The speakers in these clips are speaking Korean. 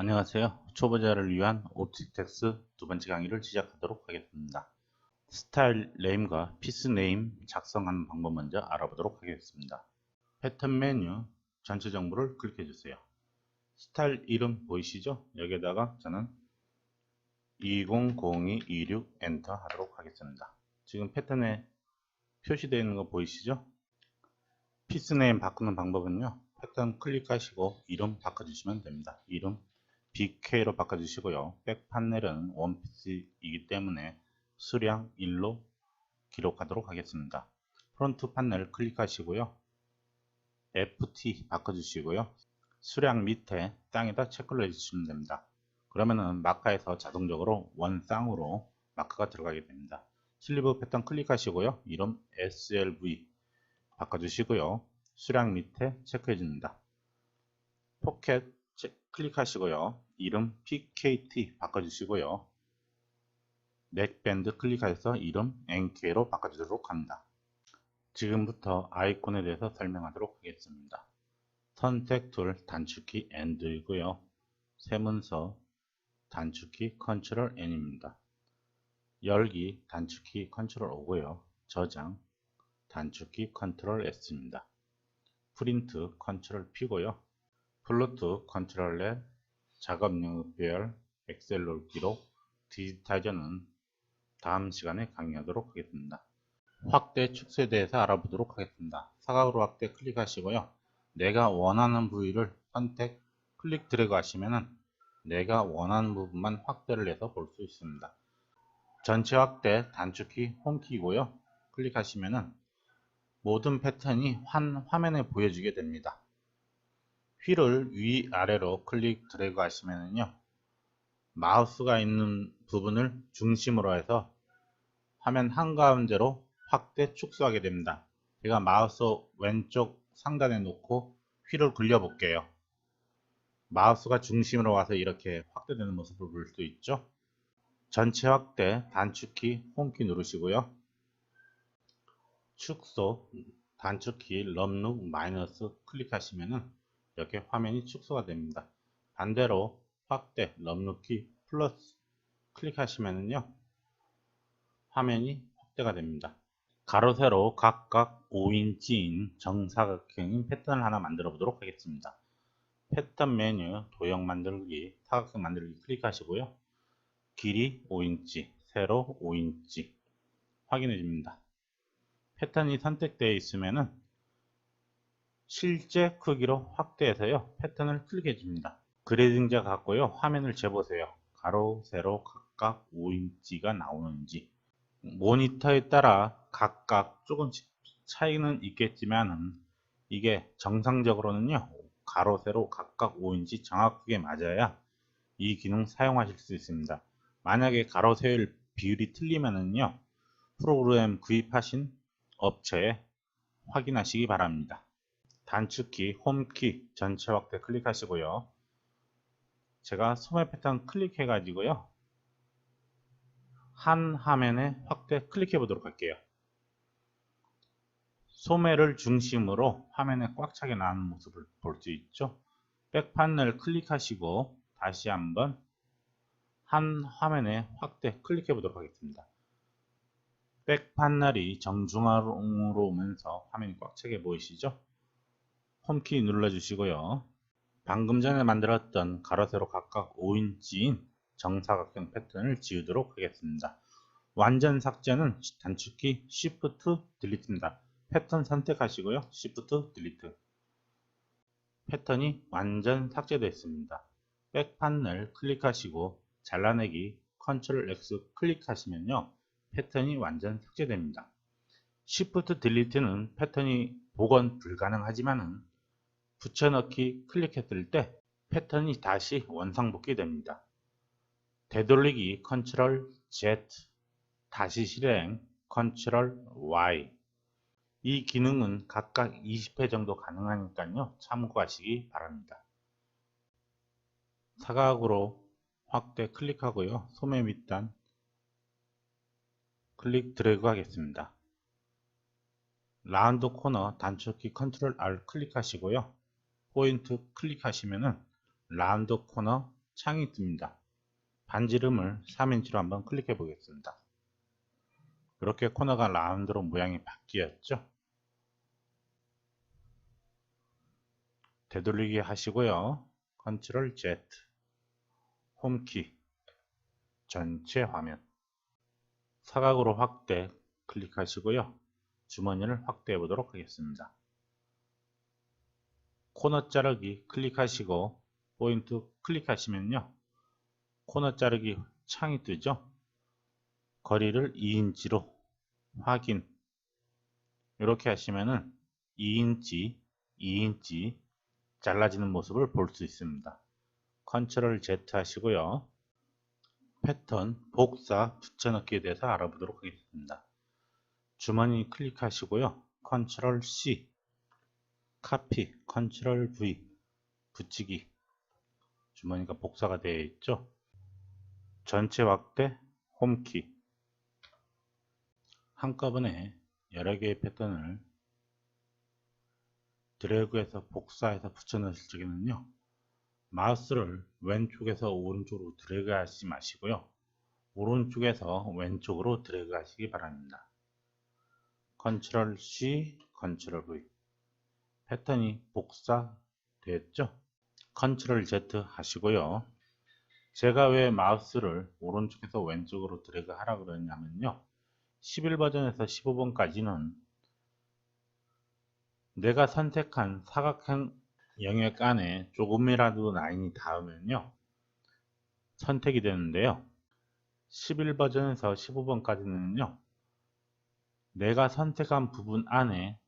안녕하세요. 초보자를 위한 오프젝트엑스 두 번째 강의를 시작하도록 하겠습니다. 스타일 네임과 피스 네임 작성하는 방법 먼저 알아보도록 하겠습니다. 패턴 메뉴 전체 정보를 클릭해 주세요. 스타일 이름 보이시죠? 여기에다가 저는 200226 엔터 하도록 하겠습니다. 지금 패턴에 표시되어 있는 거 보이시죠? 피스 네임 바꾸는 방법은요. 패턴 클릭하시고 이름 바꿔주시면 됩니다. 이름 BK로 바꿔주시고요. 백 판넬은 원피스이기 때문에 수량 1로 기록하도록 하겠습니다. 프론트 판넬 클릭하시고요. FT 바꿔주시고요. 수량 밑에 땅에다 체크를 해주시면 됩니다. 그러면은 마카에서 자동적으로 원쌍으로 마크가 들어가게 됩니다. 슬리브 패턴 클릭하시고요. 이름 SLV 바꿔주시고요. 수량 밑에 체크해 줍니다. 포켓 클릭하시고요. 이름 PKT 바꿔주시고요. 넥밴드 클릭해서 이름 NK로 바꿔주도록 합니다. 지금부터 아이콘에 대해서 설명하도록 하겠습니다. 선택 툴 단축키 N이고요. 세문서 단축키 컨트롤 N입니다. 열기 단축키 컨트롤 O고요. 저장 단축키 컨트롤 S입니다. 프린트 컨트롤 P고요. 플로트 컨트롤 L 작업 영역별 엑셀로 기록 디지타이저는 다음 시간에 강의하도록 하겠습니다. 확대 축소에 대해서 알아보도록 하겠습니다. 사각으로 확대 클릭하시고요. 내가 원하는 부위를 선택 클릭 드래그 하시면은 내가 원하는 부분만 확대를 해서 볼 수 있습니다. 전체 확대 단축키 홈키고요. 클릭하시면은 모든 패턴이 한 화면에 보여지게 됩니다. 휠을 위아래로 클릭 드래그 하시면은요. 마우스가 있는 부분을 중심으로 해서 화면 한가운데로 확대 축소하게 됩니다. 제가 마우스 왼쪽 상단에 놓고 휠을 굴려 볼게요. 마우스가 중심으로 와서 이렇게 확대되는 모습을 볼 수 있죠. 전체 확대 단축키 홈키 누르시고요. 축소 단축키 럼룩 마이너스 클릭하시면은 이렇게 화면이 축소가 됩니다. 반대로 확대 럼룩키 플러스 클릭하시면은요 화면이 확대가 됩니다. 가로 세로 각각 5인치인 정사각형인 패턴을 하나 만들어 보도록 하겠습니다. 패턴 메뉴 도형 만들기 사각형 만들기 클릭하시고요. 길이 5인치 세로 5인치 확인해 줍니다. 패턴이 선택되어 있으면은 실제 크기로 확대해서요 패턴을 클릭해 줍니다. 그래딩자 갖고요 화면을 재보세요. 가로 세로 각각 5인치가 나오는지 모니터에 따라 각각 조금씩 차이는 있겠지만 이게 정상적으로는요 가로 세로 각각 5인치 정확하게 맞아야 이 기능 사용하실 수 있습니다. 만약에 가로 세로 비율이 틀리면은요 프로그램 구입하신 업체에 확인하시기 바랍니다. 단축키 홈키 전체 확대 클릭하시고요. 제가 소매 패턴 클릭해 가지고요 한 화면에 확대 클릭해 보도록 할게요. 소매를 중심으로 화면에 꽉 차게 나오는 모습을 볼 수 있죠. 백 판넬 클릭하시고 다시 한번 한 화면에 확대 클릭해 보도록 하겠습니다. 백 판넬이 정중앙으로 오면서 화면이 꽉 차게 보이시죠? 홈키 눌러주시고요. 방금 전에 만들었던 가로 세로 각각 5인치인 정사각형 패턴을 지우도록 하겠습니다. 완전 삭제는 단축키 Shift 딜리트입니다. 패턴 선택하시고요. Shift 딜리트. 패턴이 완전 삭제됐습니다. 백 판넬 클릭하시고 잘라내기 Ctrl X 클릭하시면요. 패턴이 완전 삭제됩니다. Shift 딜리트는 패턴이 복원 불가능하지만은 붙여넣기 클릭했을 때 패턴이 다시 원상복귀 됩니다. 되돌리기 Ctrl Z 다시 실행 Ctrl Y 이 기능은 각각 20회 정도 가능하니까요 참고하시기 바랍니다. 사각으로 확대 클릭하고요 소매 밑단 클릭 드래그 하겠습니다. 라운드 코너 단축키 Ctrl R 클릭하시고요 포인트 클릭하시면은 라운드 코너 창이 뜹니다. 반지름을 3인치로 한번 클릭해 보겠습니다. 이렇게 코너가 라운드로 모양이 바뀌었죠. 되돌리기 하시고요. 컨트롤 Z, 홈키, 전체 화면, 사각으로 확대 클릭하시고요. 주머니를 확대해 보도록 하겠습니다. 코너 자르기 클릭하시고 포인트 클릭하시면요. 코너 자르기 창이 뜨죠. 거리를 2인치로 확인. 이렇게 하시면은 2인치 잘라지는 모습을 볼 수 있습니다. 컨트롤 Z 하시고요. 패턴 복사 붙여넣기에 대해서 알아보도록 하겠습니다. 주머니 클릭하시고요. 컨트롤 C, 카피, 컨트롤 V, 붙이기. 주머니가 복사가 되어 있죠. 전체 확대, 홈키. 한꺼번에 여러 개의 패턴을 드래그해서 복사해서 붙여넣으실 적에는요. 마우스를 왼쪽에서 오른쪽으로 드래그 하시지 마시고요. 오른쪽에서 왼쪽으로 드래그 하시기 바랍니다. 컨트롤 C, 컨트롤 V. 패턴이 복사 됐죠? 컨트롤 Z 하시고요. 제가 왜 마우스를 오른쪽에서 왼쪽으로 드래그 하라 그러냐면요. 11버전에서 15번까지는 내가 선택한 사각형 영역 안에 조금이라도 라인이 닿으면요. 선택이 되는데요. 11버전에서 15번까지는요. 내가 선택한 부분 안에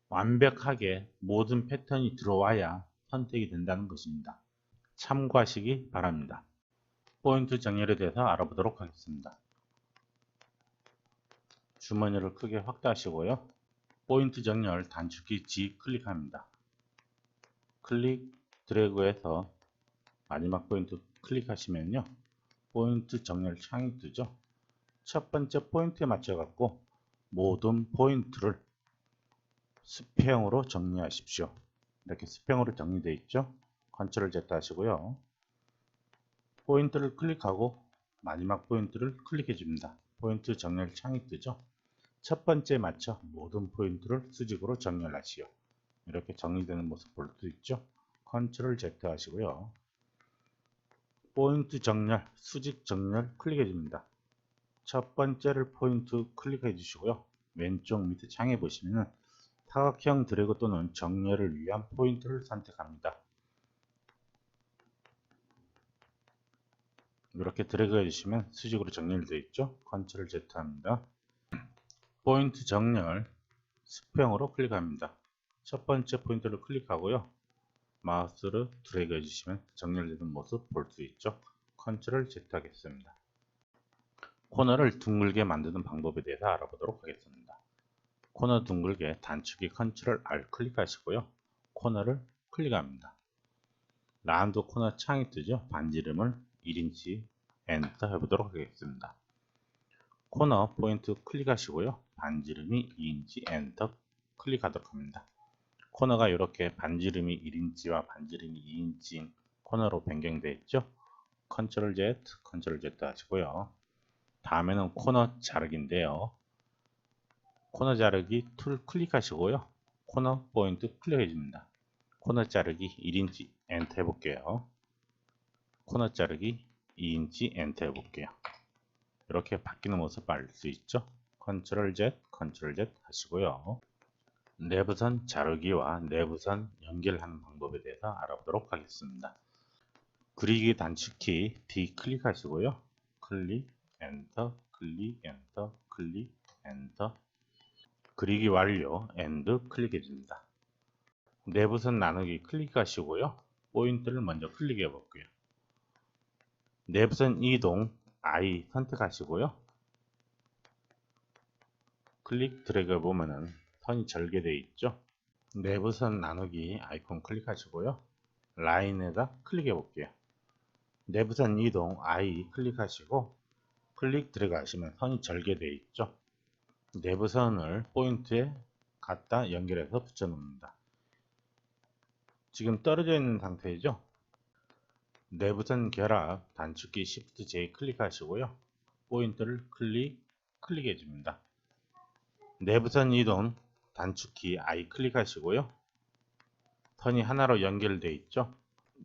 완벽하게 모든 패턴이 들어와야 선택이 된다는 것입니다. 참고하시기 바랍니다. 포인트 정렬에 대해서 알아보도록 하겠습니다. 주머니를 크게 확대하시고요. 포인트 정렬 단축키 G 클릭합니다. 클릭 드래그해서 마지막 포인트 클릭하시면요. 포인트 정렬 창이 뜨죠. 첫 번째 포인트에 맞춰 갖고 모든 포인트를 스페형으로 정리하십시오. 이렇게 스페형으로 정리되어 있죠. 컨트롤 Z 하시고요. 포인트를 클릭하고 마지막 포인트를 클릭해 줍니다. 포인트 정렬 창이 뜨죠. 첫 번째에 맞춰 모든 포인트를 수직으로 정렬하시오. 이렇게 정리되는 모습 볼 수 있죠. 컨트롤 Z 하시고요. 포인트 정렬, 수직 정렬 클릭해 줍니다. 첫 번째를 포인트 클릭해 주시고요. 왼쪽 밑에 창에 보시면은 사각형 드래그 또는 정렬을 위한 포인트를 선택합니다. 이렇게 드래그 해주시면 수직으로 정렬되어 있죠. 컨트롤 Z 합니다. 포인트 정렬 수평으로 클릭합니다. 첫 번째 포인트를 클릭하고요. 마우스를 드래그 해주시면 정렬되는 모습 볼 수 있죠. 컨트롤 Z 하겠습니다. 코너를 둥글게 만드는 방법에 대해서 알아보도록 하겠습니다. 코너 둥글게 단축키 컨트롤 R 클릭하시고요. 코너를 클릭합니다. 라운드 코너 창이 뜨죠. 반지름을 1인치 엔터 해보도록 하겠습니다. 코너 포인트 클릭하시고요. 반지름이 2인치 엔터 클릭하도록 합니다. 코너가 이렇게 반지름이 1인치와 반지름이 2인치인 코너로 변경되어 있죠. 컨트롤 Z, 컨트롤 Z 하시고요. 다음에는 코너 자르기인데요. 코너 자르기 툴 클릭하시고요. 코너 포인트 클릭해 줍니다. 코너 자르기 1인치 엔터 해볼게요. 코너 자르기 2인치 엔터 해볼게요. 이렇게 바뀌는 모습 알 수 있죠. 컨트롤 Z, 컨트롤 Z 하시고요. 내부선 자르기와 내부선 연결하는 방법에 대해서 알아보도록 하겠습니다. 그리기 단축키 D 클릭하시고요. 클릭, 엔터, 클릭, 엔터, 클릭, 엔터. 그리기 완료, 엔드 클릭해 줍니다. 내부선 나누기 클릭하시고요. 포인트를 먼저 클릭해 볼게요. 내부선 이동 I 선택하시고요. 클릭 드래그 보면은 선이 절개되어 있죠. 내부선 나누기 아이콘 클릭하시고요. 라인에다 클릭해 볼게요. 내부선 이동 I 클릭하시고 클릭 드래그 하시면 선이 절개되어 있죠. 내부선을 포인트에 갖다 연결해서 붙여 놓습니다. 지금 떨어져 있는 상태이죠. 내부선 결합 단축키 Shift J 클릭하시고요. 포인트를 클릭해 줍니다. 내부선 이동 단축키 I 클릭하시고요. 선이 하나로 연결되어 있죠.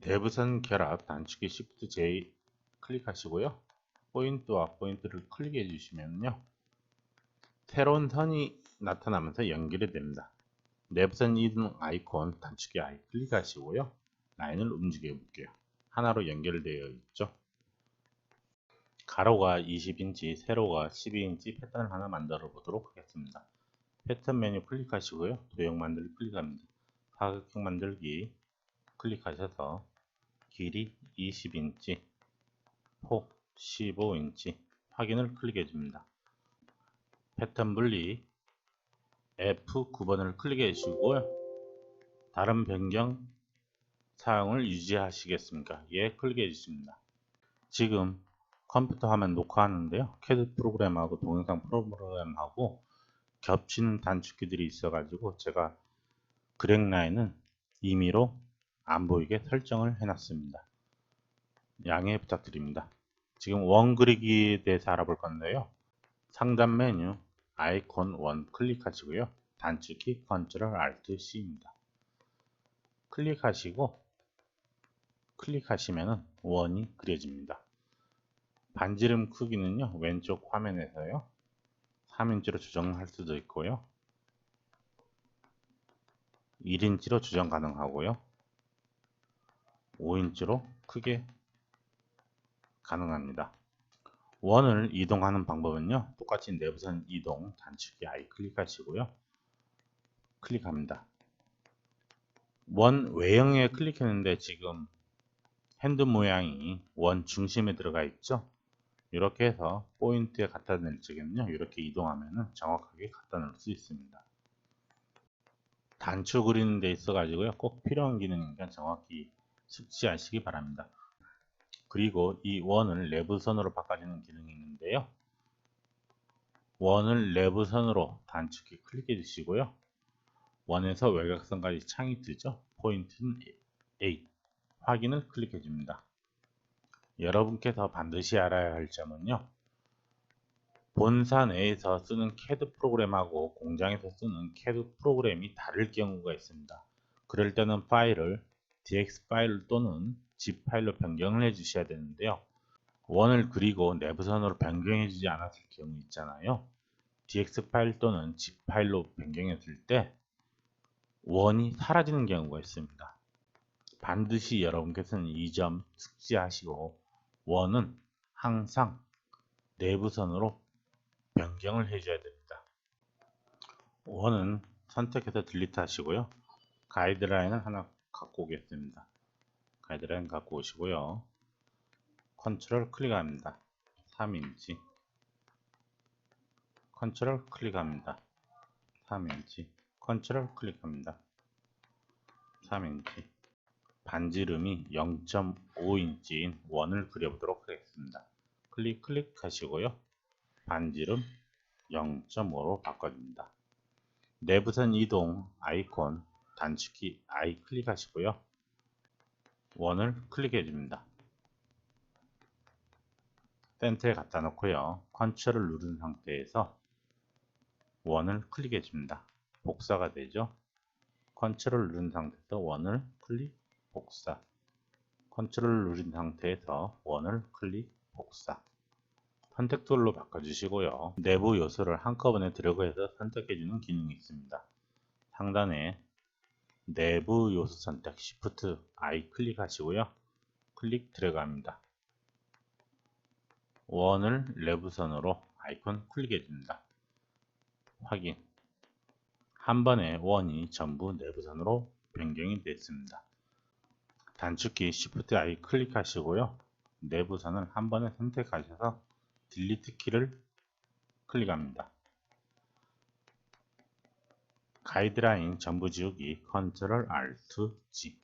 내부선 결합 단축키 Shift J 클릭하시고요. 포인트와 포인트를 클릭해 주시면요. 새로운 선이 나타나면서 연결이 됩니다. 내부선 이동 아이콘 단축키 I 클릭하시고요. 라인을 움직여 볼게요. 하나로 연결되어 있죠. 가로가 20인치, 세로가 12인치 패턴을 하나 만들어 보도록 하겠습니다. 패턴 메뉴 클릭하시고요. 도형 만들기 클릭합니다. 사각형 만들기 클릭하셔서 길이 20인치, 폭 15인치 확인을 클릭해 줍니다. 패턴 분리 F9번을 클릭해 주시고요. 다른 변경 사용을 유지하시겠습니까? 예, 클릭해 주십니다. 지금 컴퓨터 화면 녹화하는데요. CAD 프로그램하고 동영상 프로그램하고 겹치는 단축키들이 있어 가지고 제가 그렉 라인은 임의로 안 보이게 설정을 해 놨습니다. 양해 부탁드립니다. 지금 원 그리기에 대해서 알아볼 건데요. 상단 메뉴 아이콘 원 클릭하시고요. 단축키 Ctrl Alt C입니다. 클릭하시면 원이 그려집니다. 반지름 크기는요. 왼쪽 화면에서요. 3인치로 조정할 수도 있고요. 1인치로 조정 가능하고요. 5인치로 크게 가능합니다. 원을 이동하는 방법은요. 똑같이 내부선 이동 단축키 I 클릭하시고요. 클릭합니다. 원 외형에 클릭했는데 지금 핸드 모양이 원 중심에 들어가 있죠. 이렇게 해서 포인트에 갖다 낼 적에는요. 이렇게 이동하면 정확하게 갖다 놓을 수 있습니다. 단추 그리는 데 있어 가지고요. 꼭 필요한 기능이니까 정확히 숙지하시기 바랍니다. 그리고 이 원을 내부선으로 바꿔주는 기능이 있는데요. 원을 내부선으로 단축키 클릭해 주시고요. 원에서 외곽선까지 창이 뜨죠. 포인트는 A 확인을 클릭해 줍니다. 여러분께서 반드시 알아야 할 점은요. 본사 내에서 쓰는 CAD 프로그램하고 공장에서 쓰는 CAD 프로그램이 다를 경우가 있습니다. 그럴 때는 파일을 DX 파일 또는 zip 파일로 변경을 해 주셔야 되는데요. 원을 그리고 내부선으로 변경해 주지 않았을 경우 있잖아요. DX 파일 또는 zip 파일로 변경했을 때 원이 사라지는 경우가 있습니다. 반드시 여러분께서는 이 점 숙지하시고 원은 항상 내부선으로 변경을 해줘야 됩니다. 원은 선택해서 딜리트 하시고요. 가이드라인을 하나 갖고 오겠습니다. 가이드라인 갖고 오시고요. 컨트롤 클릭합니다. 3인치 컨트롤 클릭합니다. 3인치 컨트롤 클릭합니다. 3인치 반지름이 0.5인치인 원을 그려보도록 하겠습니다. 클릭하시고요. 반지름 0.5로 바꿔줍니다. 내부선 이동 아이콘 단축키 I 클릭하시고요. 원을 클릭해 줍니다. 센터에 갖다 놓고요. 컨트롤을 누른 상태에서 원을 클릭해 줍니다. 복사가 되죠. 컨트롤 누른 상태에서 원을 클릭 복사, 컨트롤 누른 상태에서 원을 클릭 복사. 선택 툴로 바꿔주시고요. 내부 요소를 한꺼번에 들어가서 선택해주는 기능이 있습니다. 상단에 내부 요소 선택 Shift I 클릭하시고요. 클릭 들어갑니다. 원을 내부선으로 아이콘 클릭해줍니다. 확인. 한 번에 원이 전부 내부선으로 변경이 됐습니다. 단축키 Shift I 클릭하시고요. 내부선을 한 번에 선택하셔서 딜리트 키를 클릭합니다. 가이드라인 전부 지우기 Ctrl Alt G.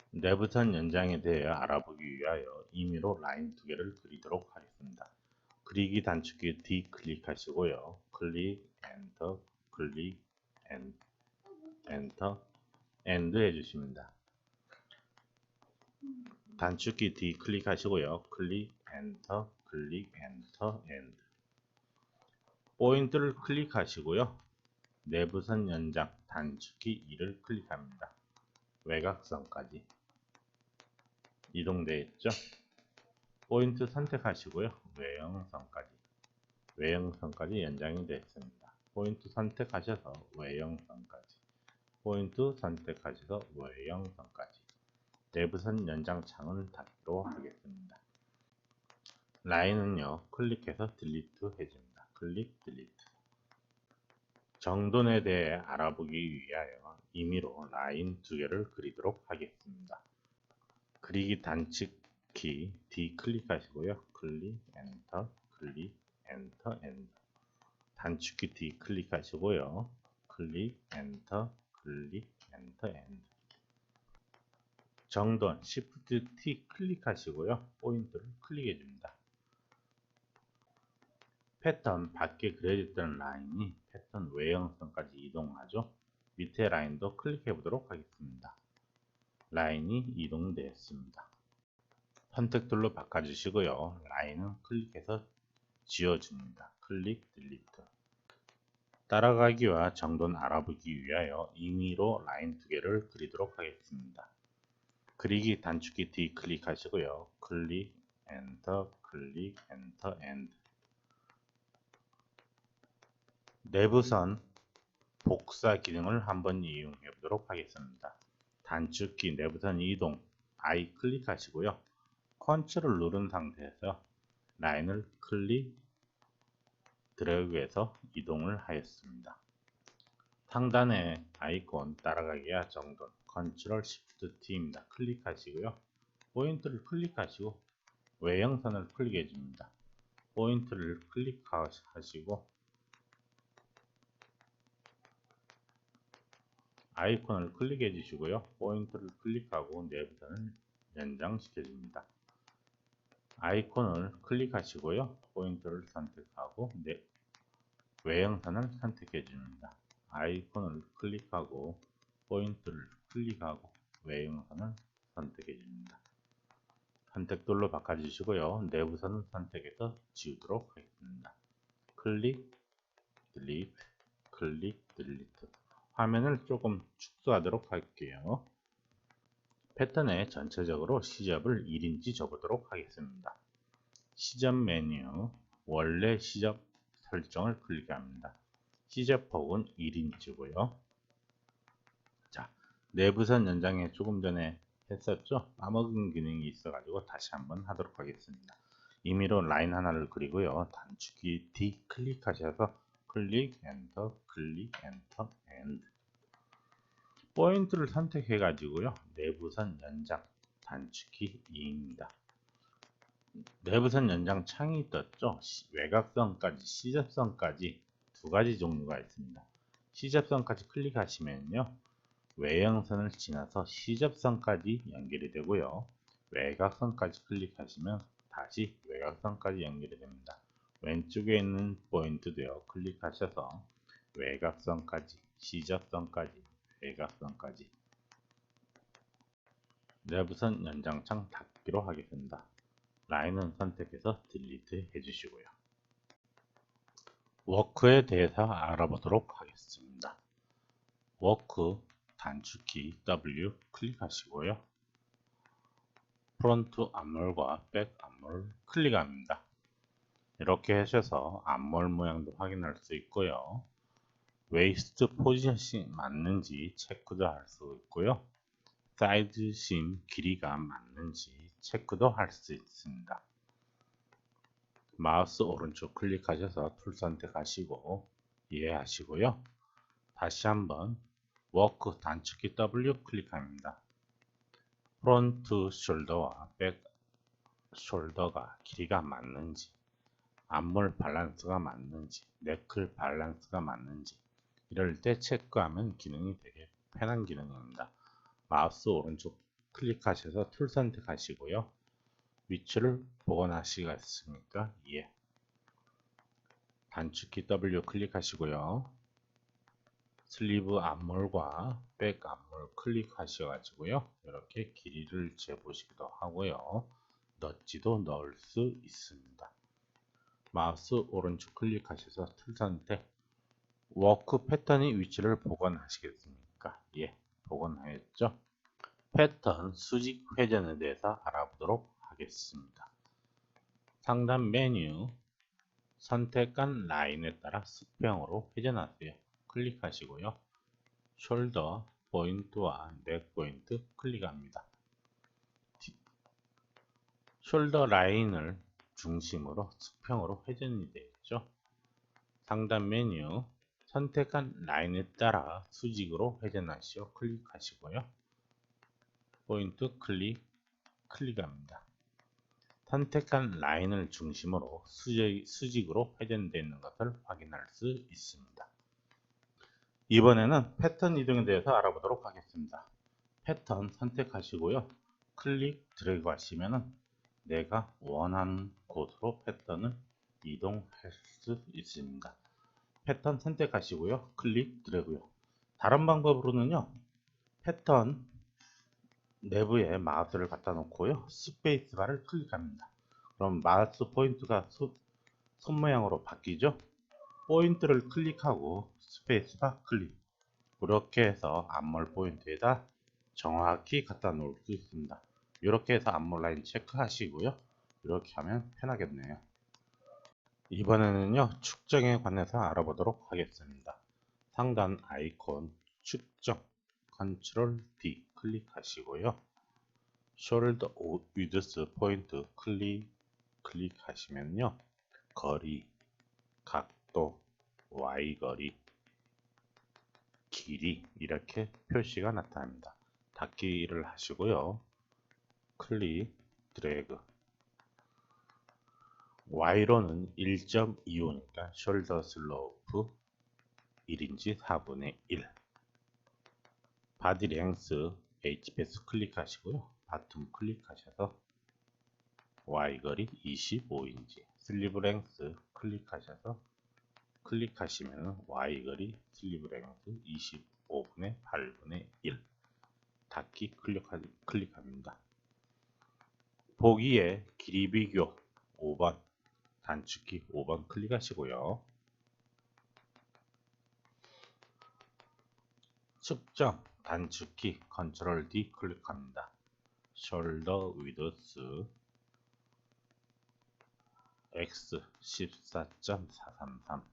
내부선 연장에 대해 알아보기 위하여 임의로 라인 두 개를 그리도록 하겠습니다. 그리기 단축키 D 클릭하시고요. 클릭, 엔터, 클릭, 엔터, 엔드 해주십니다. 단축키 D 클릭하시고요. 클릭, 엔터, 클릭, 엔터, 엔드. 포인트를 클릭하시고요. 내부선 연장 단축키 2를 클릭합니다. 외곽선까지 이동되어 있죠. 포인트 선택하시고요. 외형선까지 연장이 되어 있습니다. 포인트 선택하셔서 외형선까지, 포인트 선택하셔서 외형선까지. 내부선 연장 창을 닫기로 하겠습니다. 라인은요, 클릭해서 딜리트 해줍니다. 클릭, 딜리트. 정돈에 대해 알아보기 위하여 임의로 라인 2개를 그리도록 하겠습니다. 그리기 단축키 D 클릭하시고요. 클릭, 엔터, 클릭, 엔터, 엔터. 단축키 D 클릭하시고요. 클릭, 엔터, 클릭, 엔터, 엔터. 정돈 Shift T 클릭하시고요. 포인트를 클릭해 줍니다. 패턴 밖에 그려졌던 라인이 패턴 외형선까지 이동하죠. 밑에 라인도 클릭해 보도록 하겠습니다. 라인이 이동되었습니다. 선택 툴로 바꿔주시고요. 라인은 클릭해서 지워줍니다. 클릭, 딜리트. 따라가기와 정돈 알아보기 위하여 임의로 라인 2개를 그리도록 하겠습니다. 그리기 단축키 D 클릭하시고요. 클릭, 엔터, 클릭, 엔터, 엔드. 내부선 복사 기능을 한번 이용해 보도록 하겠습니다. 단축키 내부선 이동 I 클릭하시고요. 컨트롤 누른 상태에서 라인을 클릭, 드래그해서 이동을 하였습니다. 상단의 아이콘 따라가기와 정돈 컨트롤 시프트 T입니다. 클릭하시고요. 포인트를 클릭하시고 외형선을 클릭해 줍니다. 포인트를 클릭하시고 아이콘을 클릭해 주시고요. 포인트를 클릭하고 내부선을 연장시켜 줍니다. 아이콘을 클릭하시고요. 포인트를 선택하고 외형선을 선택해 줍니다. 아이콘을 클릭하고 포인트를 클릭하고 외형선을 선택해 줍니다. 선택 툴로 바꿔주시고요. 내부선을 선택해서 지우도록 하겠습니다. 클릭, 딜리트, 클릭, 딜리트. 화면을 조금 축소하도록 할게요. 패턴에 전체적으로 시접을 1인치 줘보도록 하겠습니다. 시접 메뉴, 원래 시접 설정을 클릭합니다. 시접폭은 1인치고요. 자, 내부선 연장에 조금 전에 했었죠? 까먹은 기능이 있어가지고 다시 한번 하도록 하겠습니다. 임의로 라인 하나를 그리고요. 단축키 D 클릭하셔서 클릭, 엔터, 클릭, 엔터, 엔드. 포인트를 선택해 가지고요. 내부선 연장 단축키 2입니다. 내부선 연장 창이 떴죠. 외곽선까지, 시접선까지 두 가지 종류가 있습니다. 시접선까지 클릭하시면요. 외형선을 지나서 시접선까지 연결이 되고요. 외곽선까지 클릭하시면 다시 외곽선까지 연결이 됩니다. 왼쪽에 있는 포인트도요. 클릭하셔서 외곽선까지, 시접선까지, 외곽선까지. 내부선 연장창 닫기로 하겠습니다. 라인은 선택해서 딜리트 해주시고요. 워크에 대해서 알아보도록 하겠습니다. 워크 단축키 W 클릭하시고요. 프론트 앞몰과 백 앞몰 클릭합니다. 이렇게 하셔서 앞몰 모양도 확인할 수 있고요. 웨이스트 포지션이 맞는지 체크도 할 수 있고요. 사이드 심 길이가 맞는지 체크도 할 수 있습니다. 마우스 오른쪽 클릭하셔서 툴 선택하시고 이해하시고요. 다시 한번 워크 단축키 W 클릭합니다. 프론트 숄더와 백 숄더가 길이가 맞는지, 앞몰 밸런스가 맞는지, 네클 밸런스가 맞는지 이럴 때 체크하면 기능이 되게 편한 기능입니다. 마우스 오른쪽 클릭하셔서 툴 선택하시고요. 위치를 복원하시겠습니까? 예. 단축키 W 클릭하시고요. 슬리브 앞몰과 백 앞몰 클릭하셔가지고요. 이렇게 길이를 재보시기도 하고요. 넛지도 넣을 수 있습니다. 마우스 오른쪽 클릭하셔서 틀 선택. 워크 패턴의 위치를 복원하시겠습니까? 예, 복원하였죠. 패턴 수직 회전에 대해서 알아보도록 하겠습니다. 상단 메뉴 선택한 라인에 따라 수평으로 회전하세요. 클릭하시고요. 숄더 포인트와 넥 포인트 클릭합니다. 숄더 라인을 중심으로 수평으로 회전이 되겠죠. 상단 메뉴 선택한 라인에 따라 수직으로 회전하시오. 클릭하시고요. 포인트 클릭합니다. 선택한 라인을 중심으로 수직으로 회전되는 것을 확인할 수 있습니다. 이번에는 패턴 이동에 대해서 알아보도록 하겠습니다. 패턴 선택하시고요. 클릭 드래그 하시면은 내가 원하는 곳으로 패턴을 이동할 수 있습니다. 패턴 선택하시고요. 클릭 드래그요. 다른 방법으로는요. 패턴 내부에 마우스를 갖다 놓고요. 스페이스바를 클릭합니다. 그럼 마우스 포인트가 손 모양으로 바뀌죠. 포인트를 클릭하고 스페이스바 클릭. 이렇게 해서 앞몰 포인트에다 정확히 갖다 놓을 수 있습니다. 이렇게 해서 앞몰 라인 체크하시고요. 이렇게 하면 편하겠네요. 이번에는요, 축정에 관해서 알아보도록 하겠습니다. 상단 아이콘 축정 컨트롤 D 클릭하시고요. 숄더 위드스 포인트 클릭하시면요. 거리, 각도, Y 거리, 길이 이렇게 표시가 나타납니다. 닫기를 하시고요. 클릭 드래그. Y로는 1.25니까 숄더 슬로프 1인치 4분의 1. 바디 랭스 HPS 클릭하시고요. 바텀 클릭하셔서 Y 거리 25인치. 슬리브 랭스 클릭하시면 Y 거리 슬리브 랭스 25분의 8분의 1. 닫기 클릭합니다. 보기에 길이 비교 5번 단축키 5번 클릭하시고요. 측정 단축키 컨트롤 D 클릭합니다. 숄더 위드스 X 14.433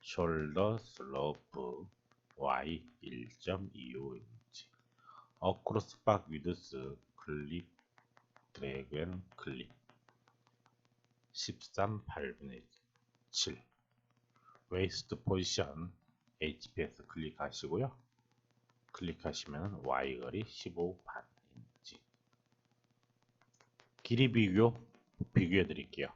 숄더 슬로프 Y 1.25인치 어크로스 박 위드스 클릭 드래그 앤 클릭 13 8분의 7 웨이스트 포지션 HPS 클릭하시고요. 클릭하시면 Y 거리 15 반인치. 길이 비교해 드릴게요.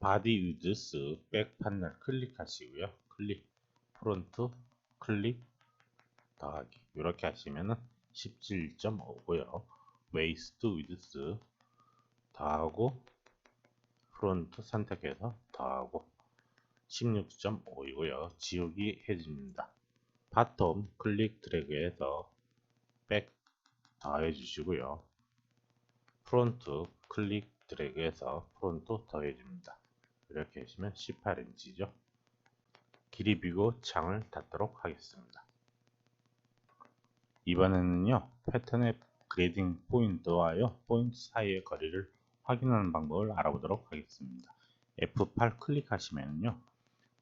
바디 위드스 백 판넬 클릭하시고요. 클릭 프론트 클릭 더하기 이렇게 하시면은 17.5고요. 웨이스트 위드스 더하고 프론트 선택해서 더하고 16.5이고요. 지우기 해줍니다. 바텀 클릭 드래그해서 백 더해 주시고요. 프론트 클릭 드래그해서 프론트 더해 줍니다. 이렇게 하시면 18인치죠. 길이 비교 창을 닫도록 하겠습니다. 이번에는요, 패턴의 그레이딩 포인트와요, 포인트 사이의 거리를 확인하는 방법을 알아보도록 하겠습니다. F8 클릭하시면요,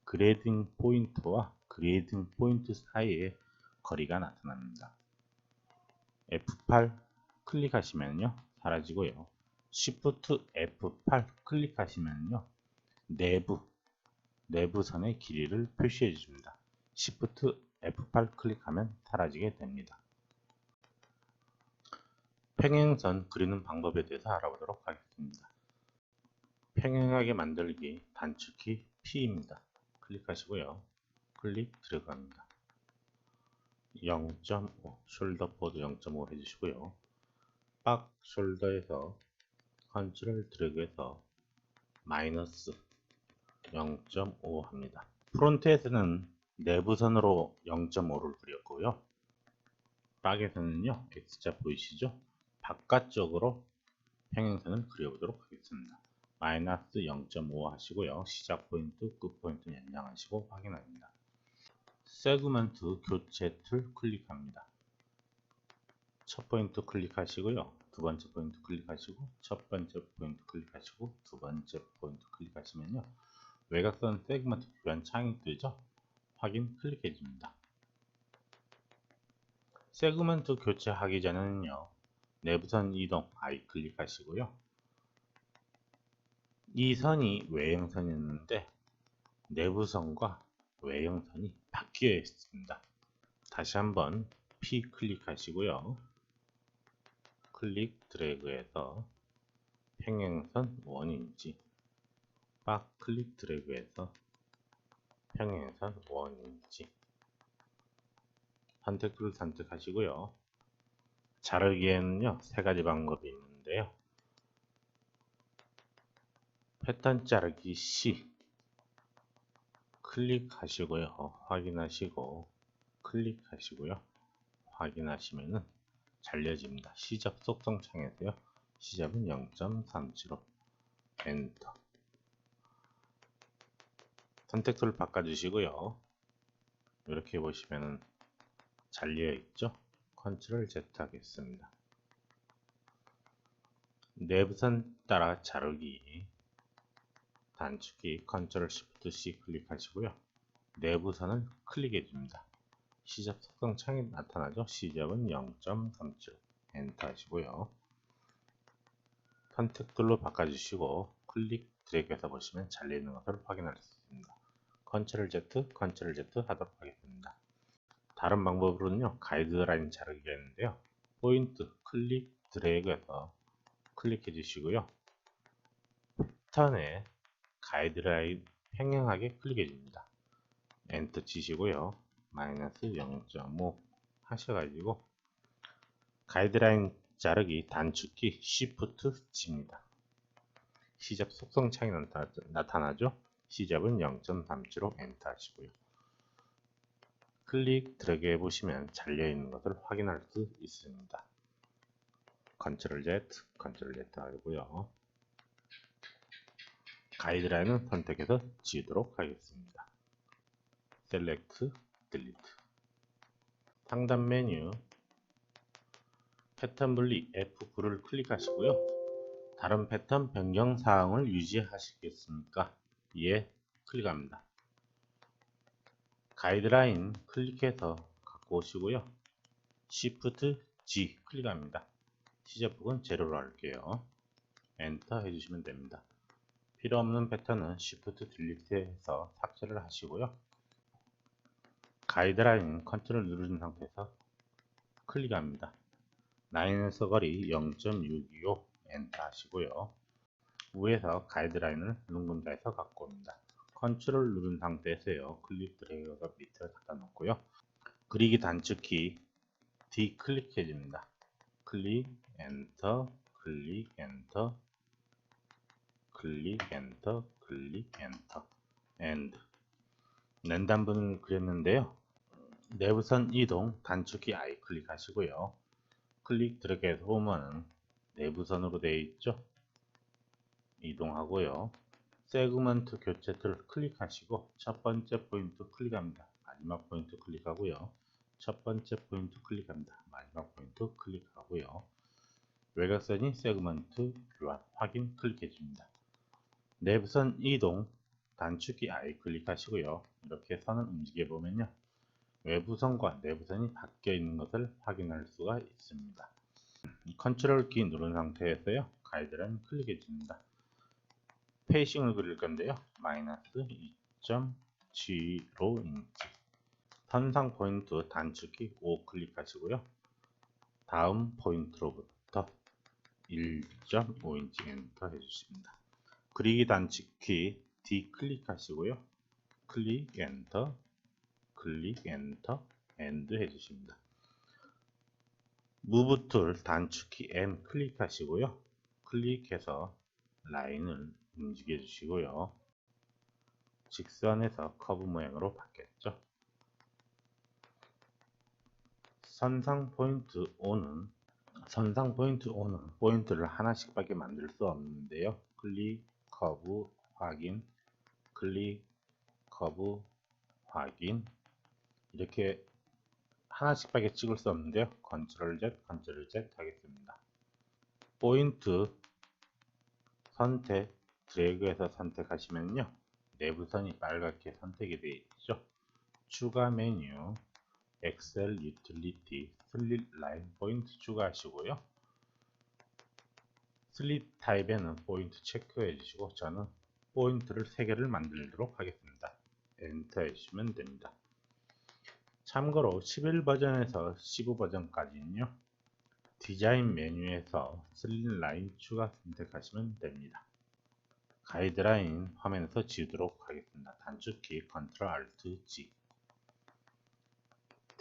그레이딩 포인트와 그레이딩 포인트 사이의 거리가 나타납니다. F8 클릭하시면요, 사라지고요. Shift F8 클릭하시면요, 내부선의 길이를 표시해 줍니다. Shift F8 클릭하면 사라지게 됩니다. 평행선 그리는 방법에 대해서 알아보도록 하겠습니다. 평행하게 만들기 단축키 P입니다. 클릭하시고요. 클릭 들어갑니다. 0.5 숄더 포드 0.5 해주시고요. 박 숄더에서 컨트롤 드래그해서 마이너스 0.5 합니다. 프론트에서는 내부선으로 0.5를 그렸고요. 박에서는요, X자 보이시죠? 바깥쪽으로 평행선을 그려보도록 하겠습니다. 마이너스 0.5 하시고요. 시작 포인트, 끝 포인트 연장하시고 확인합니다. 세그먼트 교체 툴 클릭합니다. 첫 포인트 클릭하시고요. 두 번째 포인트 클릭하시고 첫 번째 포인트 클릭하시고 두 번째 포인트 클릭하시면요. 외곽선 세그먼트 교환 창이 뜨죠? 확인 클릭해 줍니다. 세그먼트 교체하기 전에는요. 내부선 이동 I 클릭하시고요. 이 선이 외형선이었는데 내부선과 외형선이 바뀌어 있습니다. 다시 한번 P 클릭하시고요. 클릭 드래그해서 평행선 원인지 박 클릭 드래그해서 평행선 원인지 선택툴을 선택하시고요. 자르기에는요, 세 가지 방법이 있는데요. 패턴 자르기 C 클릭하시고요. 확인하시고 클릭하시고요. 확인하시면은 잘려집니다. 시접 속성 창에서요. 시접은 0.375 엔터. 선택툴을 바꿔주시고요. 이렇게 보시면은 잘려 있죠. 컨트롤 Z 하겠습니다. 내부선 따라 자르기 단축키 컨트롤 시프트 C 클릭하시고요. 내부선을 클릭해 줍니다. 시접 속성 창이 나타나죠. 시접은 0.37 엔터 하시고요. 선택툴로 바꿔주시고 클릭 드래그해서 보시면 잘리는 것을 확인할 수 있습니다. 컨트롤 Z, 컨트롤 Z 하도록 하겠습니다. 다른 방법으로는요, 가이드라인 자르기가 있는데요. 포인트 클릭 드래그해서 클릭해 주시고요. 패턴에 가이드라인 평행하게 클릭해 줍니다. 엔터 치시고요. 마이너스 0.5 하셔가지고 가이드라인 자르기 단축키 Shift G입니다. 시접 속성 창이 나타나죠. 시접은 0.375 엔터 하시고요. 클릭 드래그 해보시면 잘려있는 것을 확인할 수 있습니다. 컨트롤 Z, 컨트롤 Z 하고요. 가이드라인은 선택해서 지우도록 하겠습니다. 셀렉트, 딜리트. 상단 메뉴 패턴 분리 F9를 클릭하시고요. 다른 패턴 변경 사항을 유지하시겠습니까? 예, 클릭합니다. 가이드라인 클릭해서 갖고 오시고요. Shift G 클릭합니다. 시접폭은 제로로 할게요. 엔터 해주시면 됩니다. 필요 없는 패턴은 Shift 딜리트 해서 삭제를 하시고요. 가이드라인 컨트롤 누르는 상태에서 클릭합니다. 라인에서 거리 0.625 엔터 하시고요. 위에서 가이드라인을 눈금자에서 갖고 옵니다. 컨트롤 누른 상태에서요. 클릭 드래그가 밑에 갖다 놓고요. 그리기 단축키 D 클릭해 줍니다. 클릭 엔터 클릭 엔터 클릭 엔터 클릭 엔터 엔드. 랜덤분을 그렸는데요. 내부선 이동 단축키 I 클릭하시고요. 클릭 드래그해서 보면 내부선으로 되어 있죠. 이동하고요. 세그먼트 교체 툴 클릭하시고 첫 번째 포인트 클릭합니다. 마지막 포인트 클릭하고요. 첫 번째 포인트 클릭합니다. 마지막 포인트 클릭하고요. 외곽선이 세그먼트 교환 확인 클릭해 줍니다. 내부선 이동 단축키 I 클릭하시고요. 이렇게 선을 움직여 보면요. 외부선과 내부선이 바뀌어 있는 것을 확인할 수가 있습니다. 컨트롤 키 누른 상태에서요. 가이드라인 클릭해 줍니다. 페이싱을 그릴 건데요. 마이너스 2.75인치 선상 포인트 단축키 5 클릭하시고요. 다음 포인트로부터 1.5인치 엔터 해주십니다. 그리기 단축키 D 클릭하시고요. 클릭 엔터 클릭 엔터 엔드 해주십니다. 무브 툴 단축키 M 클릭하시고요. 클릭해서 라인을 움직여 주시고요. 직선에서 커브 모양으로 바뀌었죠. 선상 포인트 5는 포인트를 하나씩밖에 만들 수 없는데요. 클릭, 커브, 확인, 클릭, 커브, 확인, 이렇게 하나씩밖에 찍을 수 없는데요. 컨트롤 Z, 컨트롤 Z 하겠습니다. 포인트 선택, 드래그해서 선택하시면요. 내부선이 빨갛게 선택이 되어 있죠. 추가 메뉴, 엑셀 유틸리티, 슬릿 라인 포인트 추가하시고요. 슬릿 타입에는 포인트 체크해 주시고 저는 포인트를 3개를 만들도록 하겠습니다. 엔터 해주시면 됩니다. 참고로 11 버전에서 15 버전까지는요. 디자인 메뉴에서 슬릿 라인 추가 선택하시면 됩니다. 가이드라인 화면에서 지우도록 하겠습니다. 단축키 Ctrl Alt G.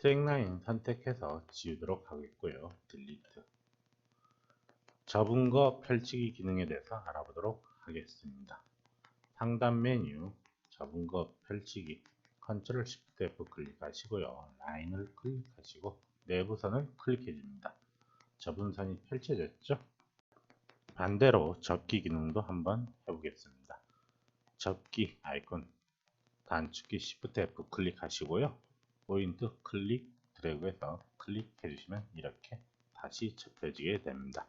트랙 라인 선택해서 지우도록 하겠고요. 딜리트. 접은 거 펼치기 기능에 대해서 알아보도록 하겠습니다. 상단 메뉴 접은 거 펼치기 Ctrl Shift F 클릭하시고요. 라인을 클릭하시고 내부선을 클릭해 줍니다. 접은 선이 펼쳐졌죠? 반대로 접기 기능도 한번 해보겠습니다. 접기 아이콘 단축키 Shift F 클릭하시고요. 포인트 클릭 드래그해서 클릭해 주시면 이렇게 다시 접혀지게 됩니다.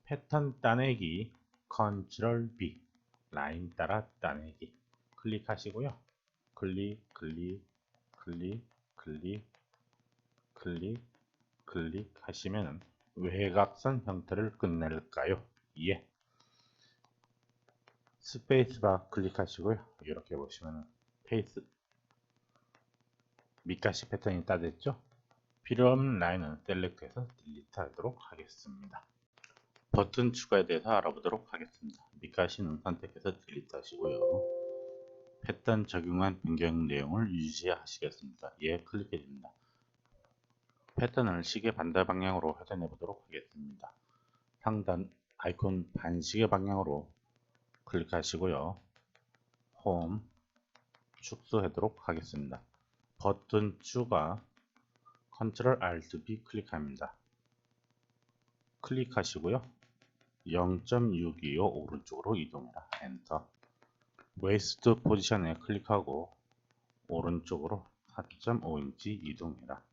패턴 따내기 Ctrl B 라인 따라 따내기 클릭하시고요. 클릭 클릭 클릭 클릭 클릭 클릭 하시면 외곽선 형태를 끝낼까요? 예. 스페이스바 클릭하시고요. 이렇게 보시면 페이스 밑가시 패턴이 따졌죠? 필요 없는 라인은 셀렉트해서 딜리트 하도록 하겠습니다. 버튼 추가에 대해서 알아보도록 하겠습니다. 밑가시는 선택해서 딜리트 하시고요. 패턴 적용한 변경 내용을 유지하시겠습니다. 예, 클릭해 줍니다. 패턴을 시계 반대 방향으로 회전해 보도록 하겠습니다. 상단 아이콘 반시계 방향으로 클릭하시고요. 홈 축소하도록 하겠습니다. 버튼 추가 Ctrl Alt B 클릭합니다. 클릭하시고요. 0.625 오른쪽으로 이동해라. 엔터. 웨이스트 포지션에 클릭하고 오른쪽으로 4.5인치 이동해라.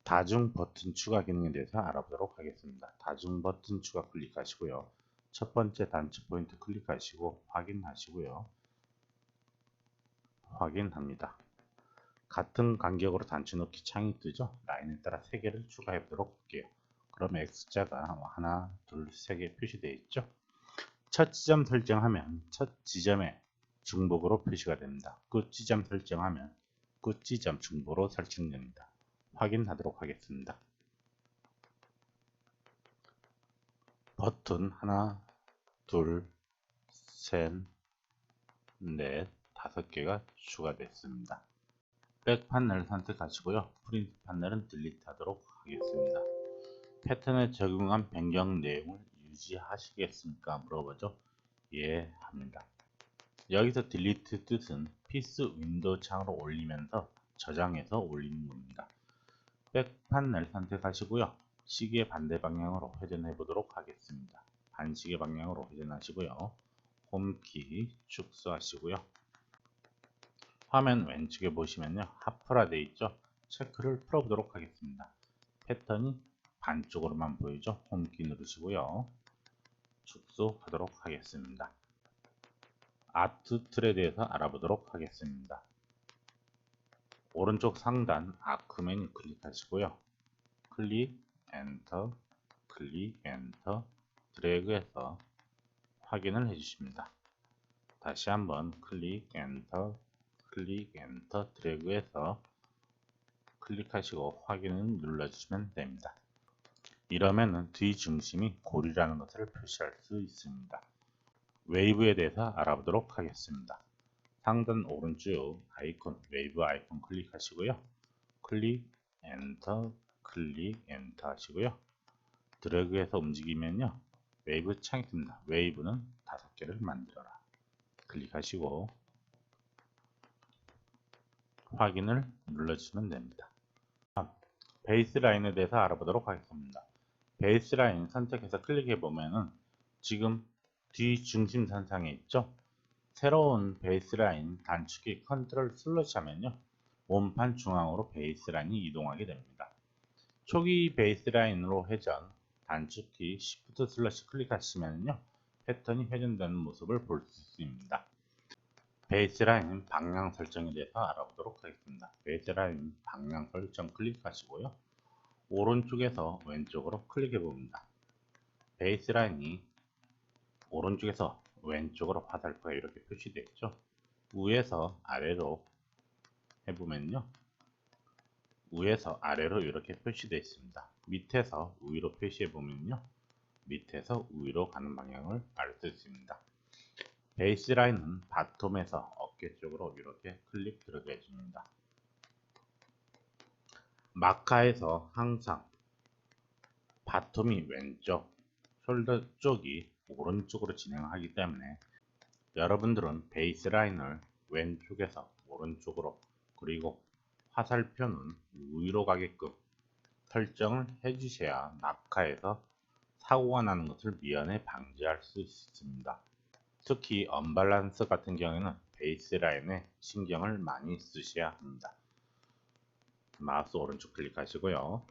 다중 버튼 추가 기능에 대해서 알아보도록 하겠습니다. 다중 버튼 추가 클릭하시고요. 첫 번째 단축 포인트 클릭하시고 확인하시고요. 확인합니다. 같은 간격으로 단추 넣기 창이 뜨죠. 라인에 따라 3개를 추가해 보도록 할게요. 그럼 X자가 하나, 둘, 3개 표시되어 있죠. 첫 지점 설정하면 첫 지점에 중복으로 표시가 됩니다. 끝 지점 설정하면 끝 지점 중복으로 설정됩니다. 확인하도록 하겠습니다. 버튼 하나, 둘, 셋, 넷, 5개가 추가됐습니다. 백 판넬 선택하시고요. 프린트 판넬은 딜리트 하도록 하겠습니다. 패턴에 적용한 변경 내용을 유지하시겠습니까? 물어보죠. 예 합니다. 여기서 딜리트 뜻은 피스 윈도우 창으로 올리면서 저장해서 올리는 겁니다. 백 판넬 선택하시고요. 시계 반대 방향으로 회전해 보도록 하겠습니다. 반시계 방향으로 회전하시고요. 홈키 축소하시고요. 화면 왼쪽에 보시면요. 하프라 되어 있죠. 체크를 풀어보도록 하겠습니다. 패턴이 반쪽으로만 보이죠. 홈키 누르시고요. 축소하도록 하겠습니다. 아트 틀에 대해서 알아보도록 하겠습니다. 오른쪽 상단 아크 메뉴 클릭하시고요. 클릭, 엔터, 클릭, 엔터, 드래그해서 확인을 해주십니다. 다시 한번 클릭, 엔터, 클릭, 엔터, 드래그해서 클릭하시고 확인을 눌러주시면 됩니다. 이러면 뒤 중심이 고리라는 것을 표시할 수 있습니다. 웨이브에 대해서 알아보도록 하겠습니다. 상단 오른쪽 아이콘, 웨이브 아이콘 클릭하시고요. 클릭, 엔터, 클릭, 엔터 하시고요. 드래그해서 움직이면요. 웨이브 창이 뜹니다. 웨이브는 5개를 만들어라. 클릭하시고 확인을 눌러주시면 됩니다. 베이스라인에 대해서 알아보도록 하겠습니다. 베이스라인 선택해서 클릭해 보면은 지금 뒤 중심선상에 있죠. 새로운 베이스라인 단축키 컨트롤 슬래시 하면요, 몸판 중앙으로 베이스라인이 이동하게 됩니다. 초기 베이스라인으로 회전, 단축키 Shift 슬래시 클릭하시면요, 패턴이 회전되는 모습을 볼 수 있습니다. 베이스라인 방향 설정에 대해서 알아보도록 하겠습니다. 베이스라인 방향 설정 클릭하시고요, 오른쪽에서 왼쪽으로 클릭해 봅니다. 베이스라인이 오른쪽에서 왼쪽으로 화살표가 이렇게 표시되어 있죠. 위에서 아래로 해보면요, 위에서 아래로 이렇게 표시되어 있습니다. 밑에서 위로 표시해 보면요, 밑에서 위로 가는 방향을 알 수 있습니다. 베이스라인은 바텀에서 어깨 쪽으로 이렇게 클릭 들어가 줍니다. 마카에서 항상 바텀이 왼쪽, 숄더 쪽이 오른쪽으로 진행하기 때문에 여러분들은 베이스라인을 왼쪽에서 오른쪽으로, 그리고 화살표는 위로 가게끔 설정을 해주셔야 낙하에서 사고가 나는 것을 미연에 방지할 수 있습니다. 특히 언밸런스 같은 경우에는 베이스라인에 신경을 많이 쓰셔야 합니다. 마우스 오른쪽 클릭하시고요,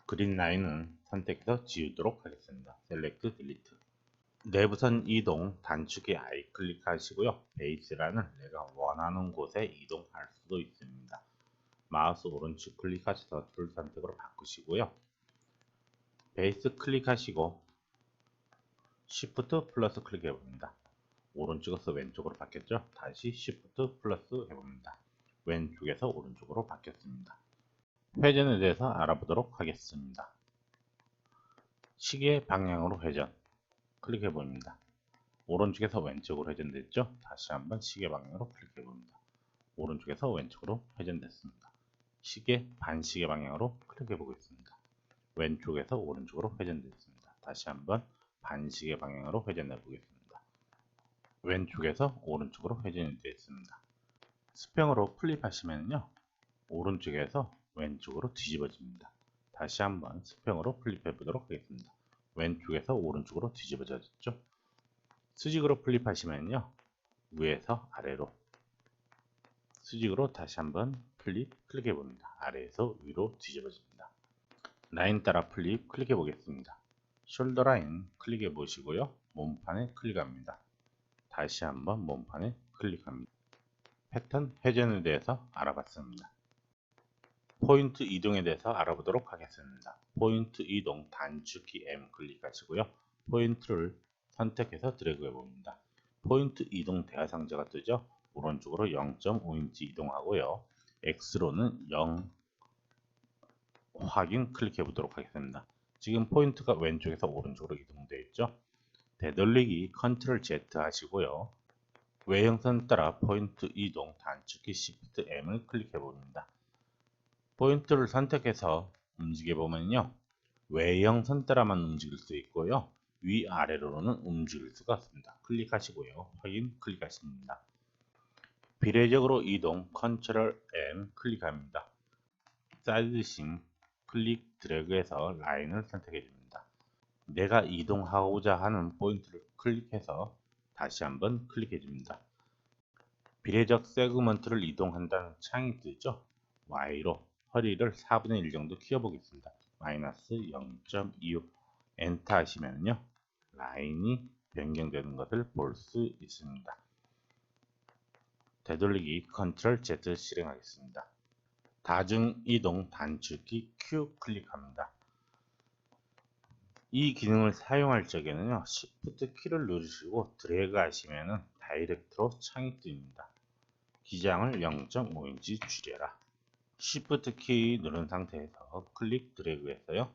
그린라인은 선택해서 지우도록 하겠습니다. 셀렉트 딜리트. 내부선 이동 단축키 I 클릭하시고요, 베이스라인을 내가 원하는 곳에 이동할 수도 있습니다. 마우스 오른쪽 클릭하셔서 툴 선택으로 바꾸시고요, 베이스 클릭하시고 Shift 플러스 클릭해 봅니다. 오른쪽에서 왼쪽으로 바뀌었죠. 다시 Shift 플러스 해봅니다. 왼쪽에서 오른쪽으로 바뀌었습니다. 회전에 대해서 알아보도록 하겠습니다. 시계 방향으로 회전 클릭해 봅니다. 오른쪽에서 왼쪽으로 회전됐죠. 다시 한번 시계 방향으로 클릭해 봅니다. 오른쪽에서 왼쪽으로 회전됐습니다. 시계 반시계 방향으로 클릭해 보겠습니다. 왼쪽에서 오른쪽으로 회전됐습니다. 다시 한번 반시계 방향으로 회전해 보겠습니다. 왼쪽에서 오른쪽으로 회전이 되었습니다. 수평으로 플립하시면요, 오른쪽에서 왼쪽으로 뒤집어집니다. 다시 한번 수평으로 플립해 보도록 하겠습니다. 왼쪽에서 오른쪽으로 뒤집어졌죠. 수직으로 플립하시면요, 위에서 아래로, 수직으로 다시 한번 플립 클릭해 봅니다. 아래에서 위로 뒤집어집니다. 라인 따라 플립 클릭해 보겠습니다. 숄더 라인 클릭해 보시고요, 몸판에 클릭합니다. 다시 한번 몸판에 클릭합니다. 패턴 회전에 대해서 알아봤습니다. 포인트 이동에 대해서 알아보도록 하겠습니다. 포인트 이동 단축키 M 클릭하시고요, 포인트를 선택해서 드래그 해봅니다. 포인트 이동 대하상자가 뜨죠. 오른쪽으로 0.5인치 이동하고요, X로는 0 확인 클릭해 보도록 하겠습니다. 지금 포인트가 왼쪽에서 오른쪽으로 이동되어 있죠. 되돌리기 컨트롤 Z 하시고요, 외형선 따라 포인트 이동 단축키 Shift M을 클릭해 봅니다. 포인트를 선택해서 움직여 보면요, 외형선 따라만 움직일 수 있고요, 위아래로는 움직일 수가 없습니다. 클릭하시고요, 확인 클릭하십니다. 비례적으로 이동 컨트롤 M 클릭합니다. 사이드싱 클릭 드래그해서 라인을 선택해 줍니다. 내가 이동하고자 하는 포인트를 클릭해서 다시 한번 클릭해 줍니다. 비례적 세그먼트를 이동한다는 창이 뜨죠. Y로 허리를 4분의 1 정도 키워 보겠습니다. 마이너스 0.25 엔터 하시면요, 라인이 변경되는 것을 볼 수 있습니다. 되돌리기 컨트롤 Z 실행하겠습니다. 다중 이동 단축키 Q 클릭합니다. 이 기능을 사용할 적에는요, Shift 키를 누르시고 드래그 하시면은 다이렉트로 창이 뜹니다. 기장을 0.5인치 줄여라. Shift 키 누른 상태에서 클릭 드래그 해서요,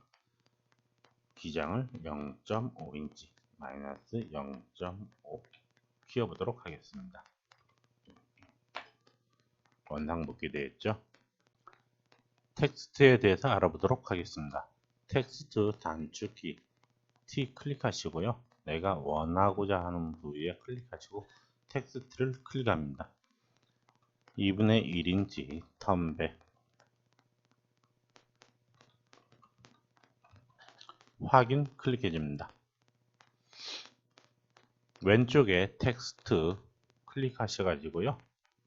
기장을 0.5인치 마이너스 0.5 키워보도록 하겠습니다. 원상복귀 되었죠. 텍스트에 대해서 알아보도록 하겠습니다. 텍스트 단축키 T 클릭하시고요, 내가 원하고자 하는 부위에 클릭하시고 텍스트를 클릭합니다. 2분의 1인치 텀백 확인 클릭해 줍니다. 왼쪽에 텍스트 클릭하셔가지고요.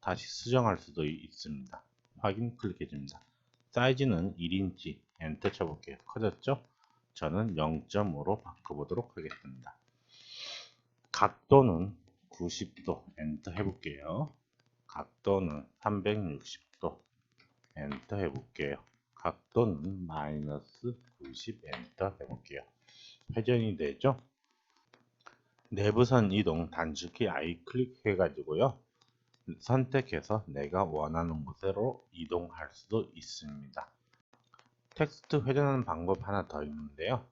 다시 수정할 수도 있습니다. 확인 클릭해 줍니다. 사이즈는 1인치 엔터 쳐볼게요. 커졌죠? 저는 0.5로 바꿔보도록 하겠습니다. 각도는 90도 엔터 해볼게요. 각도는 360도 엔터 해볼게요. 각도는 마이너스 90 엔터 해볼게요. 회전이 되죠? 내부선 이동 단축키 I 클릭해 가지고요. 선택해서 내가 원하는 곳으로 이동할 수도 있습니다. 텍스트 회전하는 방법 하나 더 있는데요.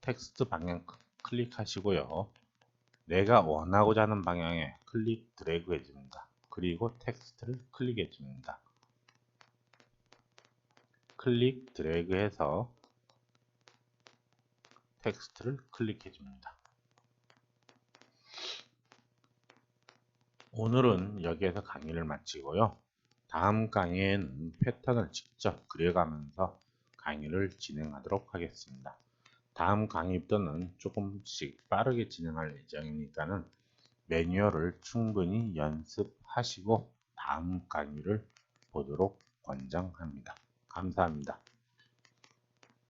텍스트 방향 클릭하시고요. 내가 원하고자 하는 방향에 클릭 드래그 해줍니다. 그리고 텍스트를 클릭해 줍니다. 클릭 드래그 해서 텍스트를 클릭해 줍니다. 오늘은 여기에서 강의를 마치고요. 다음 강의에는 패턴을 직접 그려가면서 강의를 진행하도록 하겠습니다. 다음 강의부터는 조금씩 빠르게 진행할 예정이니까는 매뉴얼을 충분히 연습하시고 다음 강의를 보도록 권장합니다. 감사합니다.